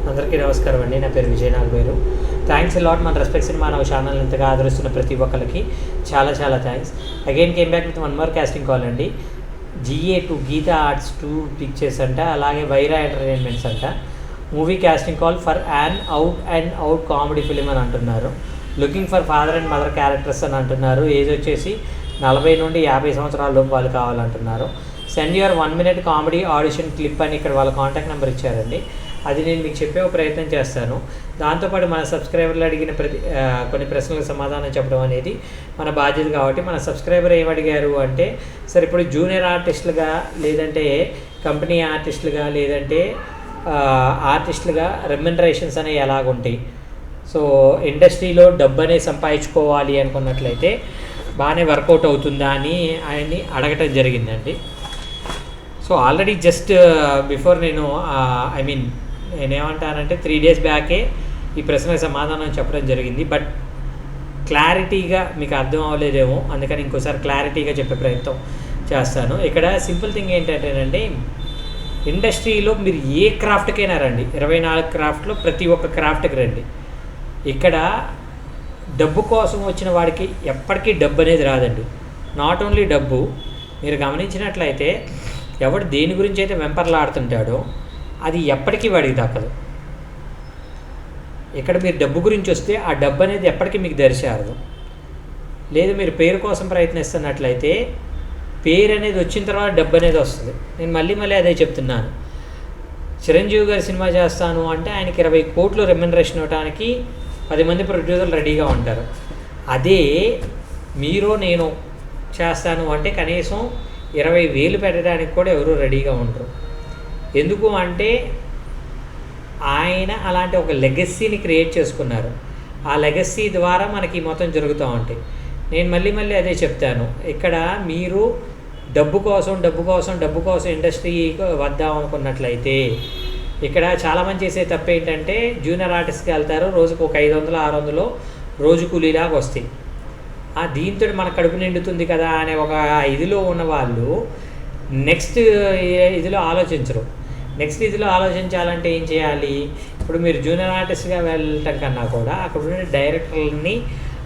అందరికీ నమస్కారం అండి. నా పేరు Vijay Nagaveru. Thanks a lot. మన రెస్పెక్ట్ సినిమా నా ఛానల్ ఇంతగా ఆదరిస్తున్న ప్రతి ఒక్కరికి చాలా చాలా thanks. Again came back with one more casting call అండి. GA2 గీతా ఆర్ట్స్ 2 పిక్చర్స్ అంట, అలాగే వైరా ఎంటర్టైన్మెంట్స్ అంట. Movie casting call for out comedy film అని అంటున్నారు. Looking for father and mother characters అని అంటున్నారు. ఏజ్ వచ్చేసి 40 నుండి 50 సంవత్సరాల లోపు వాళ్ళు కావాలంటున్నారు. Send your 1 minute comedy audition clip అని ఇక్కడ వాళ్ళ కాంటాక్ట్ నెంబర్ ఇచ్చారండి. అది నేను మీకు చెప్పే ప్రయత్నం చేస్తాను. దాంతోపాటు మన సబ్స్క్రైబర్లు అడిగిన కొన్ని ప్రశ్నలకు సమాధానం చెప్పడం అనేది మన బాధ్యత. కాబట్టి మన సబ్స్క్రైబర్ ఏమడిగారు అంటే, సరే ఇప్పుడు జూనియర్ ఆర్టిస్టులుగా, లేదంటే కంపెనీ ఆర్టిస్టులుగా, లేదంటే ఆర్టిస్టులుగా రెమ్యునరేషన్స్ అనేవి ఎలాగుంటాయి, సో ఇండస్ట్రీలో డబ్బు అనేది సంపాదించుకోవాలి అనుకున్నట్లయితే బాగానే వర్కౌట్ అవుతుందా అని ఆయన్ని అడగటం జరిగిందండి. సో ఆల్రెడీ జస్ట్ బిఫోర్ నేనేమంటానంటే 3 days బ్యాకే ఈ ప్రశ్నకు సమాధానం చెప్పడం జరిగింది. బట్ క్లారిటీగా మీకు అర్థం అవ్వలేదేమో, అందుకని ఇంకోసారి క్లారిటీగా చెప్పే ప్రయత్నం చేస్తాను. ఇక్కడ సింపుల్ థింగ్ ఏంటంటేనండి, ఇండస్ట్రీలో మీరు ఏ క్రాఫ్ట్కైనా రండి, 24 క్రాఫ్ట్లో ప్రతి ఒక్క క్రాఫ్ట్కి రండి. ఇక్కడ డబ్బు కోసం వచ్చిన వాడికి ఎప్పటికీ డబ్బు అనేది రాదండి. నాట్ ఓన్లీ డబ్బు, మీరు గమనించినట్లయితే ఎవడు దేని గురించి అయితే వెంపర్లాడుతుంటాడో అది ఎప్పటికీ వాడికి దక్కదు. ఇక్కడ మీరు డబ్బు గురించి వస్తే ఆ డబ్బు అనేది ఎప్పటికీ మీకు దరిచేరదు. లేదు మీరు పేరు కోసం ప్రయత్నిస్తున్నట్లయితే పేరు అనేది వచ్చిన తర్వాత డబ్బు అనేది వస్తుంది. నేను మళ్ళీ అదే చెప్తున్నాను. చిరంజీవి గారు సినిమా చేస్తాను అంటే ఆయనకి 20 కోట్లు రెమ్యునరేషన్ ఇవ్వడానికి 10 మంది ప్రొడ్యూసర్లు రెడీగా ఉంటారు. అదే మీరు నేను చేస్తాను అంటే కనీసం 20,000 పెట్టడానికి కూడా ఎవరు రెడీగా ఉండరు. ఎందుకు అంటే ఆయన అలాంటి ఒక లెగసీని క్రియేట్ చేసుకున్నారు. ఆ లెగసీ ద్వారా మనకి మొత్తం జరుగుతూ ఉంటాయి. నేను మళ్ళీ అదే చెప్తాను. ఇక్కడ మీరు డబ్బు కోసం ఇండస్ట్రీకి వద్దాం అనుకున్నట్లయితే ఇక్కడ చాలామంది చేసే తప్పు ఏంటంటే, జూనియర్ ఆర్టిస్ట్కి వెళ్తారు, రోజుకు ఒక 500-600 రోజు కూలీలాగా వస్తాయి. దీంతో మన కడుపు నిండుతుంది కదా అనే ఒక ఇదిలో ఉన్న వాళ్ళు నెక్స్ట్ ఇదిలో ఆలోచించరు. నెక్స్ట్ ఇదిలో ఆలోచించాలంటే ఏం చేయాలి? ఇప్పుడు మీరు జూనియర్ ఆర్టిస్ట్గా వెళ్ళటం కన్నా కూడా అక్కడ ఉండే డైరెక్టర్లని,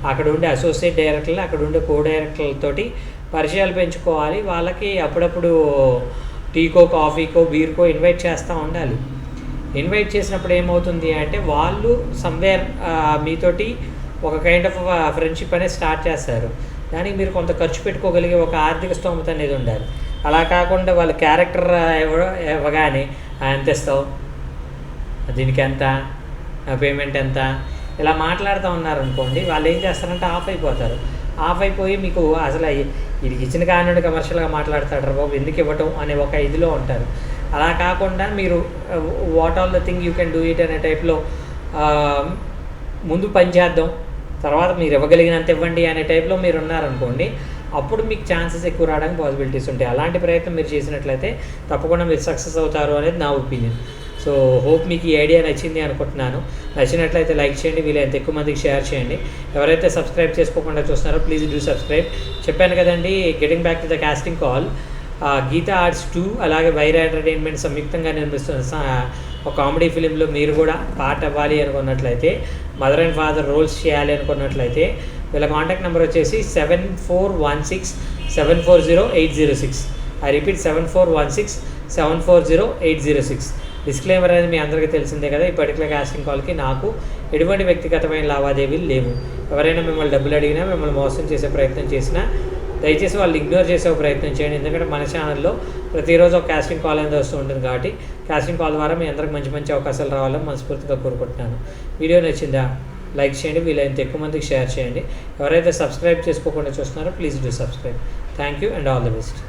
అక్కడ ఉండే అసోసియేట్ డైరెక్టర్లు, అక్కడ ఉండే కో డైరెక్టర్లతోటి పరిచయాలు పెంచుకోవాలి. వాళ్ళకి అప్పుడప్పుడు టీకో, కాఫీకో, బీర్కో ఇన్వైట్ చేస్తూ ఉండాలి. ఇన్వైట్ చేసినప్పుడు ఏమవుతుంది అంటే వాళ్ళు సమ్వేర్ మీతోటి ఒక కైండ్ ఆఫ్ ఫ్రెండ్షిప్ అనేది స్టార్ట్ చేస్తారు. దానికి మీరు కొంత ఖర్చు పెట్టుకోగలిగే ఒక ఆర్థిక స్తోమత అనేది ఉండాలి. అలా కాకుండా వాళ్ళ క్యారెక్టర్ ఇవ్వగానే ఎంత ఇస్తావు, దీనికి ఎంత, పేమెంట్ ఎంత, ఇలా మాట్లాడుతూ ఉన్నారనుకోండి, వాళ్ళు ఏం చేస్తారంటే ఆఫ్ అయిపోతారు. ఆఫ్ అయిపోయి మీకు అసలు ఇది ఇచ్చిన కానుండి కమర్షియల్గా మాట్లాడతాడు బాబు, ఎందుకు ఇవ్వటం అనే ఒక ఇదిలో ఉంటారు. అలా కాకుండా మీరు what all the thing you can do it అనే టైప్లో ముందు పని చేద్దాం, తర్వాత మీరు ఇవ్వగలిగినంత ఇవ్వండి అనే టైప్లో మీరు ఉన్నారనుకోండి, అప్పుడు మీకు ఛాన్సెస్ ఎక్కువ రావడానికి పాసిబిలిటీస్ ఉంటాయి. అలాంటి ప్రయత్నం మీరు చేసినట్లయితే తప్పకుండా మీరు సక్సెస్ అవుతారు అనేది నా ఒపీనియన్. సో హోప్ మీకు ఈ ఐడియా నచ్చింది అనుకుంటున్నాను. నచ్చినట్లయితే లైక్ చేయండి, వీలైతే ఎక్కువ మందికి షేర్ చేయండి. ఎవరైతే సబ్స్క్రైబ్ చేసుకోకుండా చూస్తున్నారో ప్లీజ్ డూ సబ్స్క్రైబ్. చెప్పాను కదండి, getting back to the casting call, Geetha arts 2 అలాగే వైరా ఎంటర్టైన్మెంట్ సంయుక్తంగా నిర్మిస్తున్న ఒక కామెడీ ఫిలింలో మీరు కూడా పార్ట్ అవ్వాలి అనుకున్నట్లయితే, మదర్ అండ్ ఫాదర్ రోల్స్ చేయాలి అనుకున్నట్లయితే వీళ్ళ కాంటాక్ట్ నెంబర్ వచ్చేసి 7416740806. I repeat 7416740806. డిస్క్లైమర్ అనేది మీ అందరికీ తెలిసిందే కదా. ఈ పర్టికులర్ కాస్టింగ్ కాల్కి నాకు ఎటువంటి వ్యక్తిగతమైన లావాదేవీలు లేవు. ఎవరైనా మిమ్మల్ని డబ్బులు అడిగినా, మిమ్మల్ని మోసం చేసే ప్రయత్నం చేసినా దయచేసి వాళ్ళు ఇగ్నోర్ చేసే ప్రయత్నం చేయండి. ఎందుకంటే మన ఛానల్లో ప్రతిరోజు ఒక కాస్టింగ్ కాల్ అనేది వస్తూ ఉంటుంది. కాబట్టి కాస్టింగ్ కాల్ ద్వారా మీ అందరికి మంచి అవకాశాలు రావాలని మనస్ఫూర్తిగా కోరుకుంటున్నాను. వీడియో నచ్చిందా లైక్ చేయండి, వీలైనంత ఎక్కువ మందికి షేర్ చేయండి. ఎవరైతే సబ్స్క్రైబ్ చేసుకోకుండా చూస్తున్నారో please do subscribe. Thank you and all the best.